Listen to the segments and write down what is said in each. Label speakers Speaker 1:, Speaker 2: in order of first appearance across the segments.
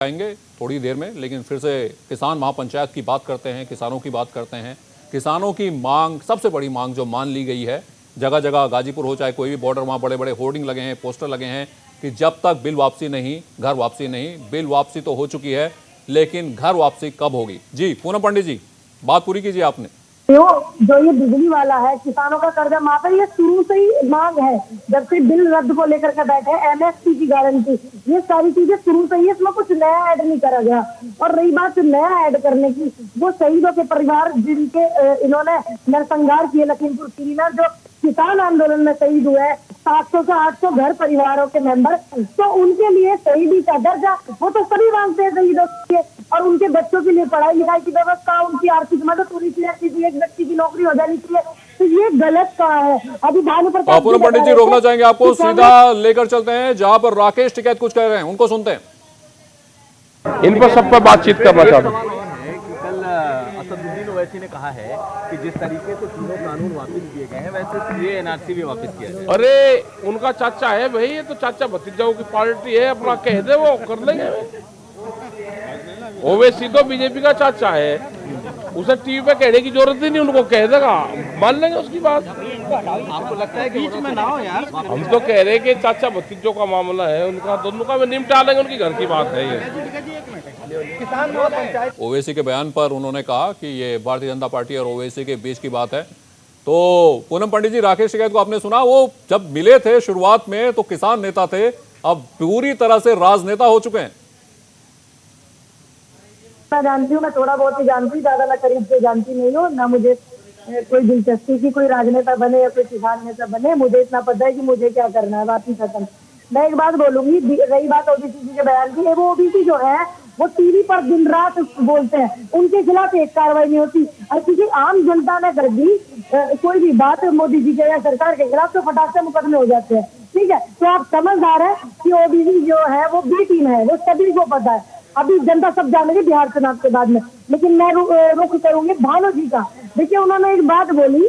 Speaker 1: आएंगे थोड़ी देर में, लेकिन फिर से किसान महापंचायत की बात करते हैं, किसानों की बात करते हैं। किसानों की मांग, सबसे बड़ी मांग जो मान ली गई है, जगह जगह गाजीपुर हो चाहे कोई भी बॉर्डर, वहाँ बड़े बड़े होर्डिंग लगे हैं, पोस्टर लगे हैं कि जब तक बिल वापसी नहीं, घर वापसी नहीं। बिल वापसी तो हो चुकी है, लेकिन घर वापसी कब होगी? जी पूनम पंडित जी, बात पूरी कीजिए आपने।
Speaker 2: जो ये बिजली वाला है, किसानों का कर्जा माफ है, ये शुरू से ही मांग है। जब से बिल रद्द को लेकर के बैठे, एमएसपी की गारंटी, ये सारी चीजें शुरू से ही, इसमें कुछ नया ऐड नहीं करा गया। और रही बात नया ऐड करने की, वो शहीदों के परिवार जिनके इन्होंने नरसंहार किए लखीमपुर खीरी में, जो किसान आंदोलन में शहीद हुए हैं, 700 से 800 घर परिवारों के मेंबर, तो उनके लिए शहीदी का दर्जा वो तो सभी मांगते हैं शहीदों के, और उनके बच्चों के लिए पढ़ाई लिखाई की व्यवस्था, उनकी आर्थिक मदद होनी चाहिए, किसी एक व्यक्ति की नौकरी हो जानी चाहिए। तो ये गलत कहा है। अभी भानु प्रताप
Speaker 1: पूनम पंडित जी रोकना चाहेंगे आपको, सीधा लेकर चलते हैं जहां पर राकेश टिकैत कुछ कह रहे हैं, उनको सुनते हैं।
Speaker 3: इन पर सब पर बातचीत करना चाहता हूँ।
Speaker 4: असदुद्दीन ओवैसी ने कहा है कि जिस तरीके से तीनों कानून वापस किए गए हैं, वैसे ये एनआरसी भी वापस किया जाए।
Speaker 3: अरे उनका चाचा है भाई, ये तो चाचा भतीजाओं की पार्टी है, अपना कह दे वो कर लेंगे। ओवैसी तो बीजेपी का चाचा है, उसे टीवी पे कहने की जरूरत ही नहीं, उनको कह देगा, मान लेंगे उसकी बात।
Speaker 4: आपको लगता है कि बीच में ना हो यार?
Speaker 3: हम तो कह रहे हैं कि चाचा भतीजों का मामला है, उनका दोनों का निपटा लेंगे, उनकी घर की बात है ये।
Speaker 4: किसान महापंचायत
Speaker 1: ओवैसी के बयान पर उन्होंने कहा कि ये भारतीय जनता पार्टी और ओवैसी के बीच की बात है। तो पूनम पंडित जी, राकेश टिकैत को आपने सुना, वो जब मिले थे शुरुआत में तो किसान नेता थे, अब पूरी तरह से राजनेता हो चुके हैं।
Speaker 2: मैं जानती हूँ, मैं थोड़ा बहुत ही जानती हूँ, ज्यादा मैं करीब से जानती नहीं हूँ, ना मुझे कोई दिलचस्पी की कोई राजनेता बने या कोई किसान नेता बने। मुझे इतना पता है कि मुझे क्या करना है, बात ही खत्म। मैं एक बात बोलूंगी, रही बात ओबीसी के बयान की, वो ओबीसी जो है वो टीवी पर दिन रात बोलते हैं, उनके खिलाफ एक कार्रवाई नहीं होती। और किसी आम जनता ने कर दी कोई भी बात मोदी जी के या सरकार के खिलाफ, तो फटाक से मुकदमे हो जाते हैं। ठीक है, तो आप समझदार है कि ओबीसी जो है वो बी टीम है, वो सभी को पता है। अभी जनता सब जानेगी बिहार चुनाव के बाद में। लेकिन मैं रुख करूंगी भानु जी का। देखिए, उन्होंने एक बात बोली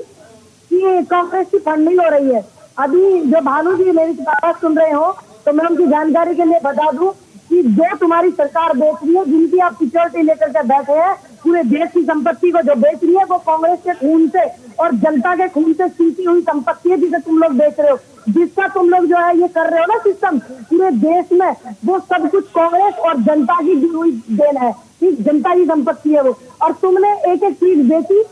Speaker 2: कि कांग्रेस की फंडिंग हो रही है। अभी जो भानु जी मेरी बात सुन रहे हो, तो मैं उनकी जानकारी के लिए बता दूं कि जो तुम्हारी सरकार बेच रही है, जिनकी आप सिक्योरिटी लेकर के बैठे हैं, पूरे देश की संपत्ति को जो बेच रही है, वो कांग्रेस के खून से और जनता के खून से सींची हुई संपत्ति है, जिसे तुम लोग बेच रहे हो। जिसका तुम लोग जो है ये कर रहे हो ना सिस्टम पूरे देश में, वो सब कुछ कांग्रेस और जनता की दी हुई देन है। जनता की संपत्ति है वो, और तुमने एक एक चीज बेची,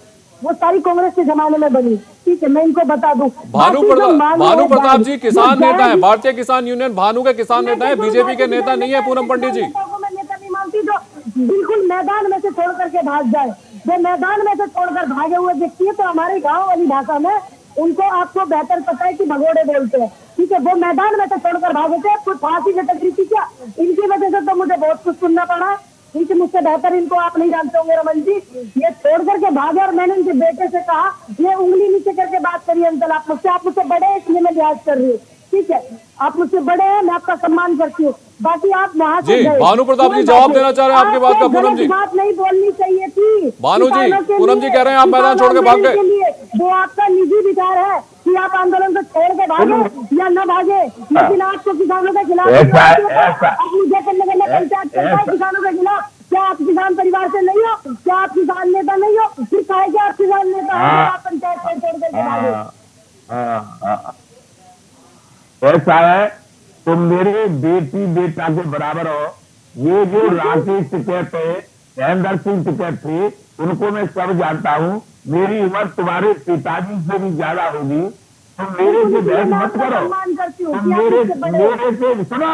Speaker 2: वो सारी कांग्रेस के जमाने में बनी। ठीक है, मैं इनको बता दूं,
Speaker 1: भानु प्रताप जी किसान नेता है, भारतीय किसान यूनियन भानु के किसान नेता है, बीजेपी के नेता नहीं है। पूनम पंडित जी,
Speaker 2: मैं नेता नहीं मानती जो बिल्कुल मैदान में से छोड़ करके भाग जाए। जो मैदान में से छोड़कर भागे हुए व्यक्ति है, तो हमारे गाँव वाली भाषा में उनको आपको बेहतर पता है कि भगोड़े बोलते हैं। ठीक है, वो मैदान में से छोड़कर भागे थे, कुछ फांसी से टकरी थी क्या? इनकी वजह से तो मुझे बहुत कुछ सुनना पड़ा। ठीक है, मुझसे बेहतर इनको आप नहीं जानते होंगे रमन जी। ये छोड़ करके भागे, और मैंने इनके बेटे से कहा, ये उंगली नीचे करके बात करिए अंकल, आप मुझसे बड़े हैं, इसलिए मैं लिहाज कर रही हूँ। ठीक है, आप मुझसे बड़े हैं, मैं आपका सम्मान करती हूँ। बाकी आप वहाँ से
Speaker 1: भानु प्रताप जी जवाब देना चाह रहे हैं आपकी बात का। पूनम जी,
Speaker 2: बात नहीं बोलनी चाहिए थी
Speaker 1: भानु जी, पूनम जी कह रहे हैं आप मैदान छोड़ के भाग गए।
Speaker 2: वो आपका निजी विचार है कि आप आंदोलन को छोड़ के भागे या न भागे, लेकिन आपको किसानों के खिलाफ मुझे पंचायत करता है किसानों के खिलाफ। क्या आप किसान परिवार से नहीं हो? क्या आप किसान नेता नहीं हो? फिर कहे कि आप किसान नेता हो, आप पंचायत को छोड़ करके भागे।
Speaker 5: ऐसा है, तुम मेरे बेटी बेटा के बराबर हो। ये जो राकेश टिकैत है, महेंद्र सिंह टिकैत थे, उनको मैं सब जानता हूँ। मेरी उम्र तुम्हारे पिताजी से भी ज्यादा होगी। तुम मेरे से बहस मत करो, तुम मेरे से सुनो,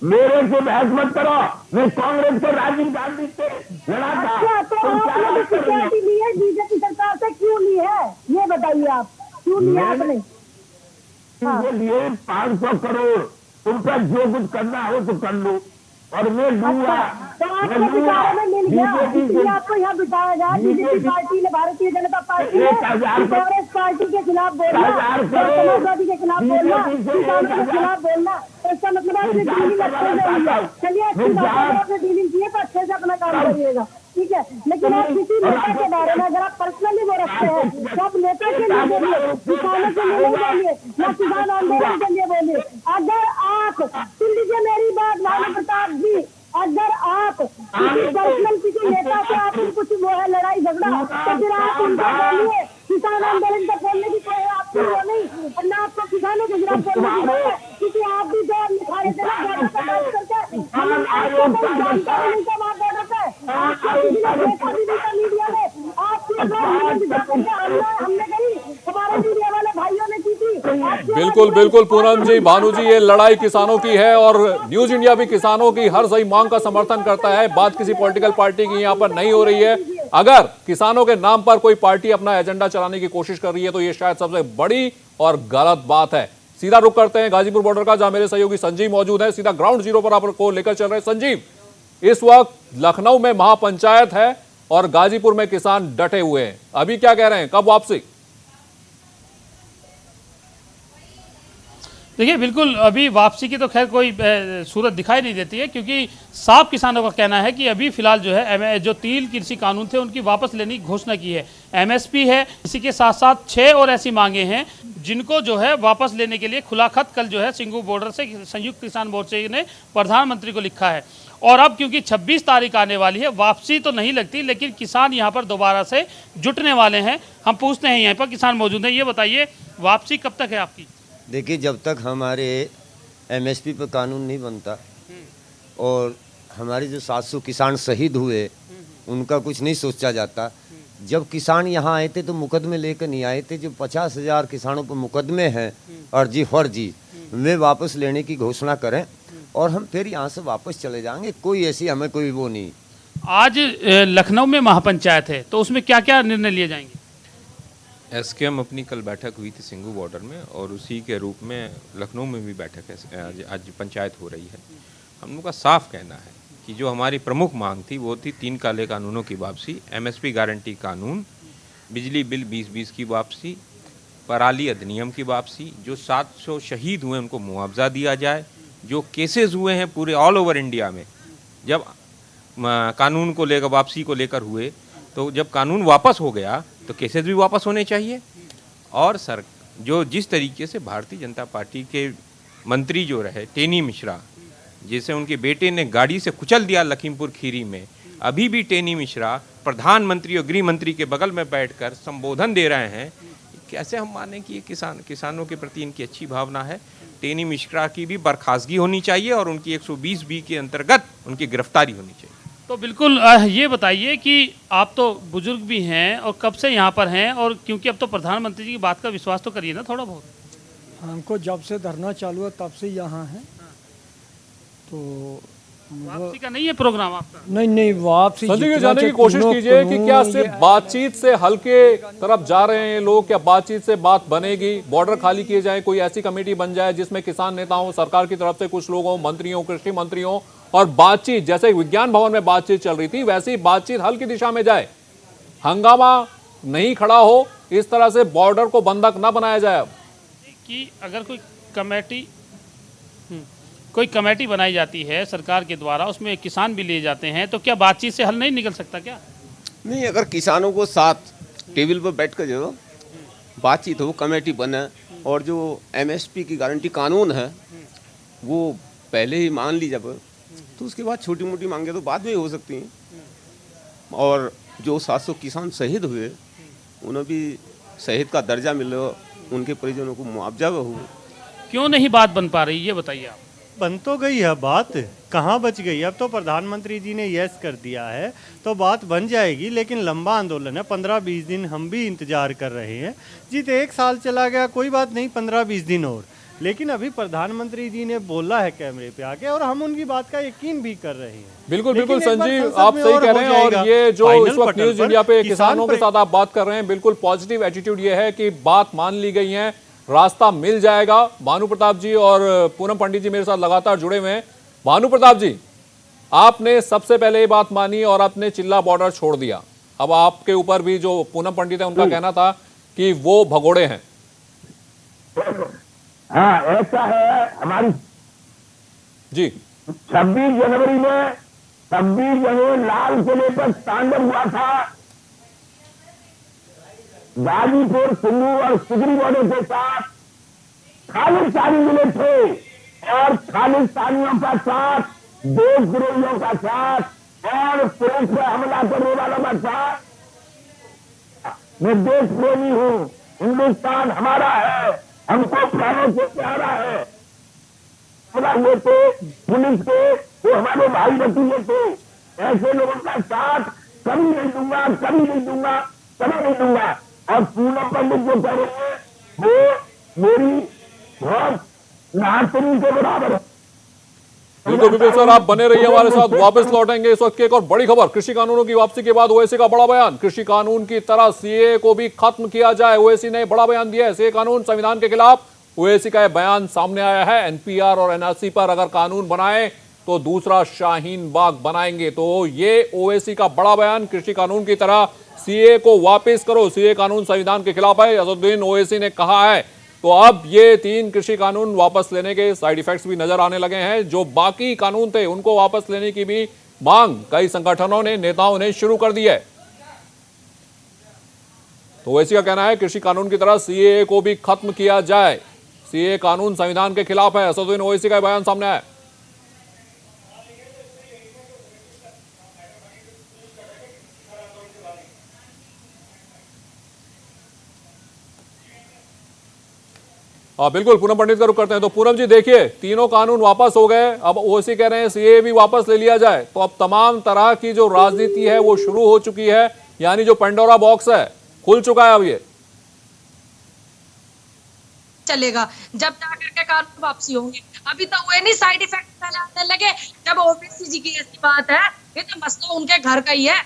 Speaker 5: मेरे से बहस मत करो। मैं कांग्रेस के राजीव गांधी से लड़ा था।
Speaker 2: बीजेपी सरकार से क्यों ली है, ये बताइए आप, क्यों लिया आपने?
Speaker 5: इनके लिए 500 करोड़, तुम पर जो कुछ करना हो तो कर लो, और मैं लूंगा।
Speaker 2: आपको यहाँ बिठाया गया, बीजेपी पार्टी ने, भारतीय जनता पार्टी ने कांग्रेस पार्टी के खिलाफ बोलना, समाजवादी के खिलाफ बोलना, किसानों के खिलाफ बोलना, तो इसका मतलब है डीलिंग अच्छे से हुई है। चलिए, अच्छी बात है, आपने डीलिंग की है तो अच्छे से अपना काम करिएगा। ठीक है, लेकिन आप किसी नेता के बारे में अगर आप पर्सनली वो रखते हैं, तो आप नेता के लिए बोलिए, किसानों के लिए नहीं बोलिए, ना किसान आंदोलन के लिए बोलिए। अगर आप सुन लीजिए मेरी बात भानु प्रताप जी, अगर आप किसी पर्सनल किसी नेता से आपकी कुछ वो है लड़ाई झगड़ा, तो फिर आप उनको बोलिए। किसान आंदोलन तक बोलने की कोई आपकी वो नहीं, और ना आपको किसानों के खिलाफ बोलने की वो है, क्योंकि आप भी जो लिखा रहे थे ना बॉर्डर पे बात करके, आपको कोई जानकारी नहीं था वहाँ बॉर्डर पे, आपको किसी ने देखा भी नहीं था मीडिया में, आपकी हमने करी, हमारे मीडिया वाले भाइयों ने की थी।
Speaker 1: बिल्कुल बिल्कुल पूनम जी, भानु जी, ये लड़ाई किसानों की है और न्यूज इंडिया भी किसानों की हर सही मांग का समर्थन करता है। बात किसी पॉलिटिकल पार्टी की यहाँ पर नहीं हो रही है। अगर किसानों के नाम पर कोई पार्टी अपना एजेंडा चलाने की कोशिश कर रही है तो ये शायद सबसे बड़ी और गलत बात है। सीधा रुख करते हैं गाजीपुर बॉर्डर का, जहां मेरे सहयोगी संजीव मौजूद है। सीधा ग्राउंड जीरो पर आपको लेकर चल रहे हैं। संजीव, इस वक्त लखनऊ में महापंचायत है और गाजीपुर में किसान डटे हुए हैं, अभी क्या कह रहे हैं, कब वापसी?
Speaker 6: देखिए, बिल्कुल अभी वापसी की तो खैर कोई सूरत दिखाई नहीं देती है, क्योंकि साफ किसानों का कहना है कि अभी फिलहाल जो है जो 3 कृषि कानून थे उनकी वापस लेने की घोषणा की है। एमएसपी है, इसी के साथ साथ 6 और ऐसी मांगे हैं जिनको जो है वापस लेने के लिए खुला खत कल जो है सिंगू बॉर्डर से संयुक्त किसान मोर्चे ने प्रधानमंत्री को लिखा है। और अब क्योंकि 26 तारीख आने वाली है, वापसी तो नहीं लगती, लेकिन किसान यहाँ पर दोबारा से जुटने वाले हैं। हम पूछते हैं, यहाँ पर किसान मौजूद हैं, ये बताइए वापसी कब तक है आपकी?
Speaker 7: देखिए, जब तक हमारे एमएसपी पर कानून नहीं बनता और हमारे जो 700 किसान शहीद हुए उनका कुछ नहीं सोचा जाता। जब किसान यहाँ आए थे तो मुकदमे लेकर नहीं आए थे। जो 50,000 किसानों पर मुकदमे हैं अर्जी फर्जी, वे वापस लेने की घोषणा करें और हम फिर यहाँ से वापस चले जाएंगे। कोई ऐसी हमें कोई वो नहीं।
Speaker 6: आज लखनऊ में महापंचायत है, तो उसमें क्या क्या निर्णय लिए जाएंगे?
Speaker 8: एसकेएम अपनी कल बैठक हुई थी सिंगू बॉर्डर में और उसी के रूप में लखनऊ में भी बैठक है, आज पंचायत हो रही है। हम लोग का साफ कहना है कि जो हमारी प्रमुख मांग थी वो थी 3 काले कानूनों की वापसी, एमएसपी गारंटी कानून, बिजली बिल 2020 की वापसी, पराली अधिनियम की वापसी, जो 700 शहीद हुए उनको मुआवजा दिया जाए, जो केसेस हुए हैं पूरे ऑल ओवर इंडिया में, जब कानून को लेकर वापसी को लेकर हुए, तो जब कानून वापस हो गया तो केसेस भी वापस होने चाहिए। और सर जो जिस तरीके से भारतीय जनता पार्टी के मंत्री जो रहे टेनी मिश्रा, जैसे उनके बेटे ने गाड़ी से कुचल दिया लखीमपुर खीरी में, अभी भी टेनी मिश्रा प्रधानमंत्री और गृह मंत्री के बगल में बैठकर संबोधन दे रहे हैं। कैसे हम माने कि ये किसानों के प्रति इनकी अच्छी भावना है? टेनी मिश्रा की भी बर्खास्तगी होनी चाहिए और उनकी 120B के अंतर्गत उनकी गिरफ्तारी होनी चाहिए।
Speaker 6: तो बिल्कुल ये बताइए कि आप तो बुजुर्ग भी हैं और कब से यहाँ पर हैं, और क्योंकि अब तो प्रधानमंत्री जी की बात का विश्वास तो करिए ना थोड़ा बहुत।
Speaker 9: हमको जब से धरना चालू है तब से यहाँ है, तो
Speaker 6: वापसी का नहीं है प्रोग्राम आपका?
Speaker 9: नहीं वापसी
Speaker 1: संजय जी, जानने की कोशिश कीजिए कि क्या सिर्फ बातचीत से हल्के तरफ जा रहे हैं लोग, क्या बातचीत से बात बनेगी? बॉर्डर खाली किए जाए, कोई ऐसी कमेटी बन जाए जिसमें किसान नेताओं, सरकार की तरफ से कुछ लोगों, मंत्रियों, कृषि मंत्रियों, और बातचीत जैसे विज्ञान भवन में बातचीत चल रही थी वैसी बातचीत हल की दिशा में जाए, हंगामा नहीं खड़ा हो, इस तरह से बॉर्डर को बंधक ना बनाया जाए।
Speaker 6: कि अगर कोई कमेटी बनाई जाती है सरकार के द्वारा, उसमें किसान भी लिए जाते हैं, तो क्या बातचीत से हल नहीं निकल सकता क्या?
Speaker 10: नहीं, अगर किसानों को साथ टेबल पर बैठ कर जो बातचीत हो, कमेटी बने और जो एमएसपी की गारंटी कानून है वो पहले ही मान ली जब, तो उसके बाद छोटी मोटी मांगे तो बाद में हो सकती हैं। और जो 700 किसान शहीद हुए उन्हें भी शहीद का दर्जा मिले, उनके परिजनों को मुआवजा हो।
Speaker 6: क्यों नहीं बात बन पा रही, ये बताइए आप।
Speaker 11: बन तो गई है बात, कहाँ बच गई? अब तो प्रधानमंत्री जी ने यस कर दिया है तो बात बन जाएगी, लेकिन लंबा आंदोलन है। 15-20 दिन हम भी इंतजार कर रहे हैं। जी तो 1 साल चला गया, कोई बात नहीं, 15-20 दिन और, लेकिन अभी प्रधानमंत्री जी ने बोला है कैमरे पे आके और हम उनकी बात का यकीन भी कर रहे हैं।
Speaker 1: बिल्कुल बिल्कुल संजीव, आप सही कह रहे हैं। और ये जो इस वक्त न्यूज इंडिया पे किसानों के साथ आप बात कर रहे हैं, बिल्कुल पॉजिटिव एटीट्यूड ये है कि बात मान ली गई है, रास्ता मिल जाएगा। भानु प्रताप जी और पूनम पंडित जी मेरे साथ लगातार जुड़े हुए हैं। भानु प्रताप जी, आपने सबसे पहले ये बात मानी और आपने चिल्ला बॉर्डर छोड़ दिया। अब आपके ऊपर भी जो पूनम पंडित है उनका कहना था कि वो भगोड़े हैं।
Speaker 5: हाँ, ऐसा है हमारी
Speaker 1: जी।
Speaker 5: 26 जनवरी में 26 जगह लाल किले पर तांडव हुआ था। गाजीपुर, सिंगू और सिगरी बॉर्डर के साथ खालिस्तानी मिले थे और खालिस्तानियों का साथ देशद्रोहियों का साथ और पुलिस पर हमला करने वालों का साथ। मैं देश प्रेमी हूँ, हिंदुस्तान हमारा है, हमको प्राणों से प्यारा है। ये थे पुलिस के, वो हमारे भाई भतीजे थे। ऐसे लोगों का साथ कभी नहीं दूंगा, कभी नहीं दूंगा, कभी नहीं दूंगा। और पूनम पंडित जो कह रहे हैं वो मेरी बहुत नातनी के बराबर है।
Speaker 1: बिल्कुल सर, आप बने रहिए हमारे साथ, वापस लौटेंगे। इस वक्त की एक और बड़ी खबर, कृषि कानूनों की वापसी के बाद ओवैसी का बड़ा बयान। कृषि कानून की तरह सीए को भी खत्म किया जाए, ओवैसी ने बड़ा बयान दिया है। सीए कानून संविधान के खिलाफ, ओवैसी का यह बयान सामने आया है। एनपीआर और एनआरसी पर अगर कानून बनाए तो दूसरा शाहीन बाग बनाएंगे। तो ये ओवैसी का बड़ा बयान, कृषि कानून की तरह सीए को वापस करो, सीए कानून संविधान के खिलाफ है, असदुद्दीन ओवैसी ने कहा है। तो अब ये 3 कृषि कानून वापस लेने के साइड इफेक्ट्स भी नजर आने लगे हैं। जो बाकी कानून थे उनको वापस लेने की भी मांग कई संगठनों ने, नेताओं ने शुरू कर दी है। तो ओवैसी का कहना है कृषि कानून की तरह सीए को भी खत्म किया जाए, सीए कानून संविधान के खिलाफ है। असदुद्दीन ओवैसी का बयान सामने आया। हाँ बिल्कुल, पूनम पंडित का रुख करते हैं। तो पूनम जी देखिए, तीनों कानून वापस हो गए, अब ओवैसी कह रहे हैं सीए भी वापस ले लिया जाए। तो अब तमाम तरह की जो राजनीति है वो शुरू हो चुकी है, यानी जो पेंडोरा बॉक्स है खुल चुका है अब ये
Speaker 12: चलेगा जब जाकर के कानून वापसी होंगे। अभी तो वो नहीं साइड इफेक्ट फैलाने लगे। जब ओवैसी जी की ऐसी बात है, ये तो मसला उनके घर का ही है,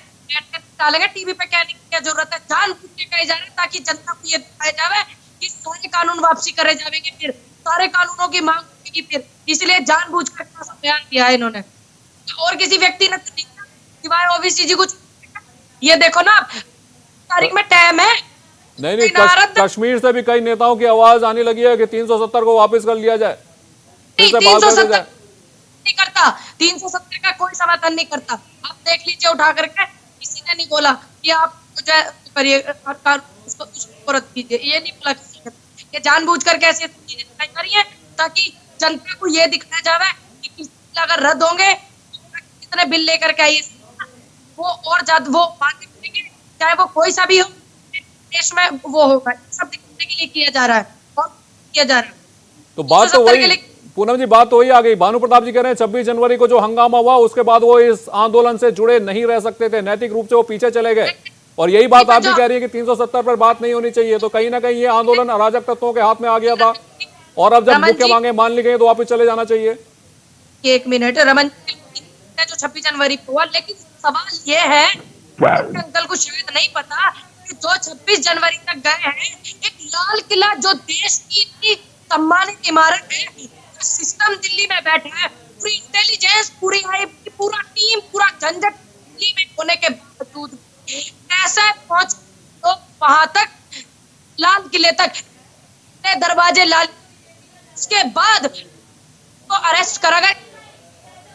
Speaker 12: डालेंगे टीवी पे कहने की क्या जरूरत है। जानबूझ के कहे जा रहे हैं ताकि जनता को ये दिखाया जाए कि सारे कानून वापसी करे जाएंगे, फिर सारे कानूनों की मांग होगी फिर, इसलिए जानबूझ कर बयान दिया है इन्होंने। और किसी व्यक्ति ने तो सिवाय ओवैसी जी कुछ। ये देखो ना, तारीख में टाइम है।
Speaker 1: नहीं, कश्मीर से भी कई नेताओं की आवाज आने लगी है कि 370 को वापस कर लिया जाए।
Speaker 12: 370 नहीं करता, 370 का कोई समर्थन नहीं करता। आप देख लीजिए उठा करके, किसी ने नहीं बोला कि आप करिए उसको रद्द कीजिए, ये नहीं बोला किसी ने। ये जानबूझ कर कैसे चीजें दिखाई जा रही है ताकि जनता को ये दिखाया जाए कि अगर रद्द होंगे कितने बिल लेकर के आइए, वो और ज्यादा वो मांगे करेंगे, चाहे वो कोई सा भी हो देश में वो होगा। सब दिखाने के लिए किया जा रहा है और किया जा रहा है।
Speaker 1: तो बात तो वही पूनम जी, बात तो वही आ गई। भानु प्रताप जी कह रहे हैं 26 जनवरी को जो हंगामा हुआ उसके बाद वो इस आंदोलन से जुड़े नहीं रह सकते थे, नैतिक रूप से वो पीछे चले गए। और यही बात आप भी कह रही है कि 370 पर बात नहीं होनी चाहिए। तो कहीं ना कहीं ये आंदोलन अराजक तत्वों के हाथ में आ गया था, और अब जब मुख्य मांगे मान ली गई तो वापस चले जाना चाहिए।
Speaker 12: 1 मिनट, रमन जो 26 जनवरी को हुआ, लेकिन सवाल ये है अंकल को शायद नहीं पता कि जो 26 जनवरी तक गए हैं, एक लाल किला जो देश की इतनी सम्मानित इमारत है, सिस्टम दिल्ली में बैठा है, पूरी इंटेलिजेंस, पूरी आईबी, पूरा टीम, पूरा झंझट दिल्ली में होने के बावजूद कैसे पहुंच तो वहां तक, लाल किले तक दरवाजे लाल। उसके बाद तो अरेस्ट करा गया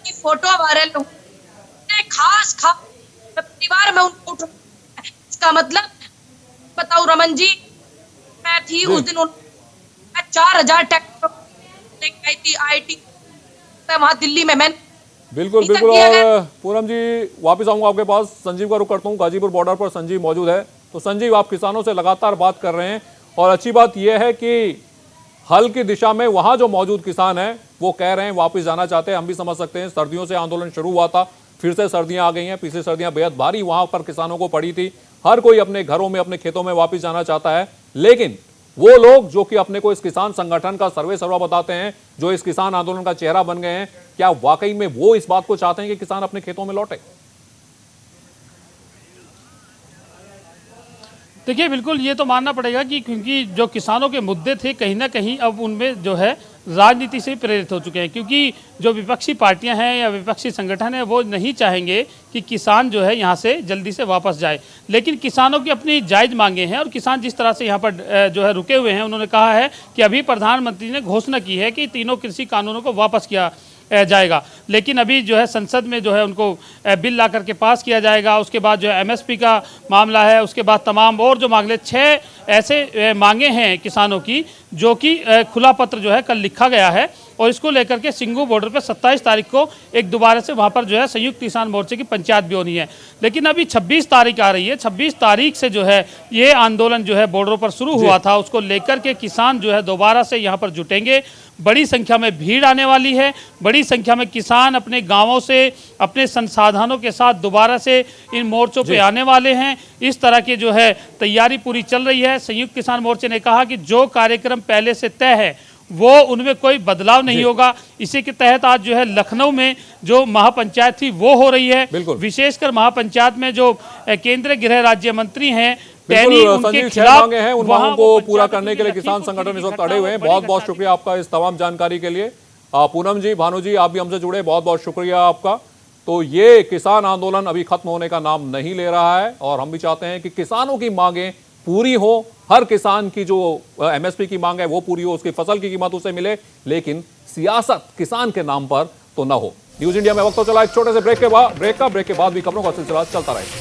Speaker 12: कि फोटो वायरल हो, खास परिवार में उनको उठ। इसका मतलब बताओ रमन जी, मैं थी उस दिन 4000 टैक्टर आई थी आईटी वहां दिल्ली में। मैं
Speaker 1: बिल्कुल बिल्कुल। और पूनम जी वापस आऊंगा आपके पास, संजीव का रुख करता हूं। गाजीपुर बॉर्डर पर संजीव मौजूद है। तो संजीव, आप किसानों से लगातार बात कर रहे हैं, और अच्छी बात यह है कि हल की दिशा में वहां जो मौजूद किसान हैं वो कह रहे हैं वापस जाना चाहते हैं। हम भी समझ सकते हैं, सर्दियों से आंदोलन शुरू हुआ था, फिर से सर्दियां आ गई हैं। पिछली सर्दियां बेहद भारी वहां पर किसानों को पड़ी थी। हर कोई अपने घरों में, अपने खेतों में वापस जाना चाहता है। लेकिन वो लोग जो कि अपने को इस किसान संगठन का सर्वे सर्वा बताते हैं, जो इस किसान आंदोलन का चेहरा बन गए हैं, क्या वाकई में वो इस बात को चाहते हैं कि किसान अपने खेतों में लौटे?
Speaker 6: देखिए, बिल्कुल ये तो मानना पड़ेगा कि क्योंकि जो किसानों के मुद्दे थे कहीं ना कहीं अब उनमें जो है राजनीति से प्रेरित हो चुके हैं। क्योंकि जो विपक्षी पार्टियां हैं या विपक्षी संगठन है वो नहीं चाहेंगे कि किसान जो है यहाँ से जल्दी से वापस जाए। लेकिन किसानों की अपनी जायज़ मांगे हैं, और किसान जिस तरह से यहाँ पर जो है रुके हुए हैं, उन्होंने कहा है कि अभी प्रधानमंत्री ने घोषणा की है कि तीनों कृषि कानूनों को वापस किया जाएगा। लेकिन अभी जो है संसद में जो है उनको बिल ला करके पास किया जाएगा। उसके बाद जो है एमएसपी का मामला है, उसके बाद तमाम और जो मांगे 6 ऐसे मांगे हैं किसानों की, जो कि खुला पत्र जो है कल लिखा गया है और इसको लेकर के सिंगू बॉर्डर पर 27 तारीख को एक दोबारा से वहाँ पर जो है संयुक्त किसान मोर्चे की पंचायत भी होनी है। लेकिन अभी 26 तारीख आ रही है, 26 तारीख से जो है ये आंदोलन जो है बॉर्डरों पर शुरू हुआ था, उसको लेकर के किसान जो है दोबारा से यहाँ पर जुटेंगे। बड़ी संख्या में भीड़ आने वाली है, बड़ी संख्या में किसान अपने गांवों से अपने संसाधनों के साथ दोबारा से इन मोर्चों पे आने वाले हैं। इस तरह की जो है तैयारी पूरी चल रही है। संयुक्त किसान मोर्चे ने कहा कि जो कार्यक्रम पहले से तय है वो उनमें कोई बदलाव नहीं होगा। इसी के तहत आज जो है लखनऊ में जो महापंचायत थी वो हो रही है। विशेषकर महापंचायत में जो केंद्रीय गृह राज्य मंत्री हैं
Speaker 1: संजीव, 6 मांगे हैं, उन मांगों को पूरा करने के लिए किसान संगठन इस वक्त अड़े हुए हैं। बहुत बहुत शुक्रिया आपका इस तमाम जानकारी के लिए। पूनम जी, भानु जी, आप भी हमसे जुड़े, बहुत बहुत शुक्रिया आपका। तो ये किसान आंदोलन अभी खत्म होने का नाम नहीं ले रहा है और हम भी चाहते हैं कि किसानों की मांगें पूरी हो। हर किसान की जो एमएसपी की मांग है वो पूरी हो, उसकी फसल की कीमत उसे मिले, लेकिन सियासत किसान के नाम पर तो ना हो। न्यूज इंडिया में वक्त तो चला एक छोटे से ब्रेक के बाद भी खबरों का सिलसिला चलता रहेगा।